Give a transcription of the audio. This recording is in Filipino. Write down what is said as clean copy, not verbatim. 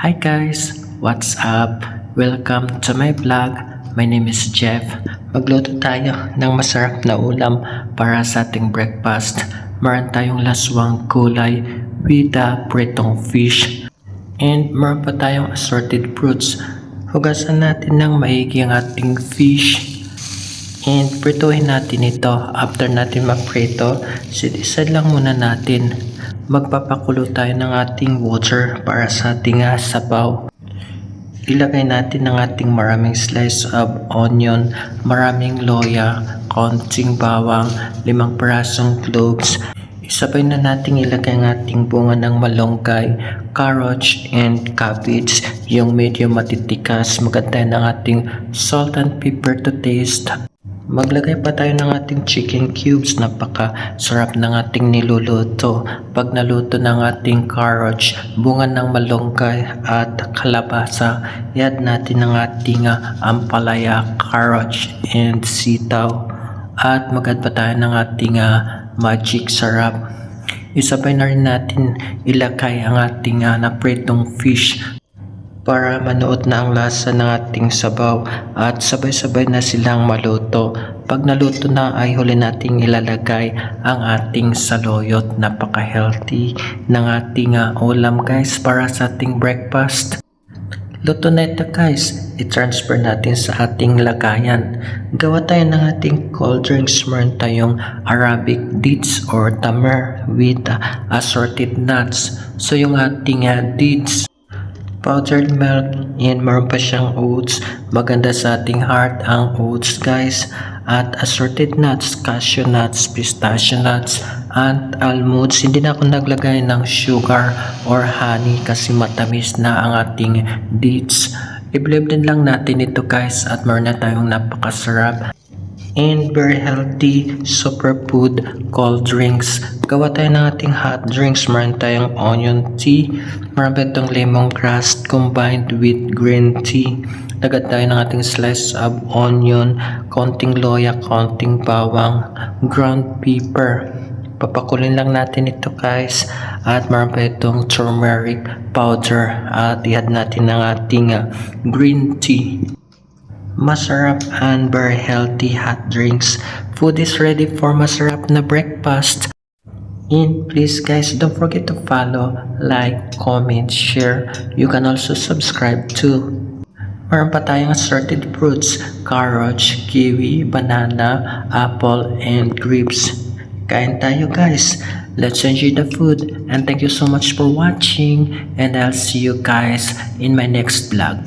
Hi guys! What's up? Welcome to my vlog. My name is Jeff. Magluto tayo ng masarap na ulam para sa ating breakfast. Meron tayong laswang gulay with pritong fish. And meron pa tayong assorted fruits. Hugasan natin ng maigi ang ating fish. And prituhin natin ito. After natin maprito, sit-isad lang muna natin. Magpapakulo tayo ng ating water para sa ating sabaw. Ilagay natin ang ating maraming slice of onion, maraming loya, konting bawang, 5 pirasong cloves. Isabay na nating ilagay ang ating bunga ng malunggay, carrots, and cabbage. Yung medyo matitikas, maganda ng ating salt and pepper to taste. Maglagay pa tayo ng ating chicken cubes. Napaka-sarap ng ating niluluto. Pag naluto ng ating carrots, bunga ng malunggay at kalabasa, i-add natin ang ating ampalaya, carrots, and sitaw. At mag-add pa tayo ng ating magic sarap. Isabay na rin natin ilagay ang ating napritong fish para manuot na ang lasa ng ating sabaw at sabay-sabay na silang maluto. Pag naluto na ay huli nating ilalagay ang ating saluyot. Napaka-healthy ng ating ulam guys para sa ating breakfast. Luto na ito guys, i-transfer natin sa ating lagayan. Gawa tayo ng ating cold drinks. Meron tayong Arabic dates or tamar with assorted nuts. So yung ating dates, powdered milk, and meron pa siyang oats. Maganda sa ating heart ang oats guys. At assorted nuts, cashew nuts, pistachio nuts, and almonds. Hindi na ako naglagay ng sugar or honey kasi matamis na ang ating dates. I-blend din lang natin ito guys at meron na tayong napakasarap and very healthy superfood cold drinks. Gawa tayo ng ating hot drinks. Meron tayong onion tea, meron pa itong lemongrass combined with green tea. Lagad tayo ng ating slice of onion, konting loya, konting bawang, ground pepper. Papakulin lang natin ito guys. At meron pa itong turmeric powder at i-add natin ng ating green tea. Masarap and very healthy hot drinks. Food is ready for masarap na breakfast. And please guys, don't forget to follow, like, comment, share. You can also subscribe too. Meron pa tayong assorted fruits, carrots, kiwi, banana, apple, and grapes. Kain tayo guys. Let's enjoy the food and thank you so much for watching and I'll see you guys in my next vlog.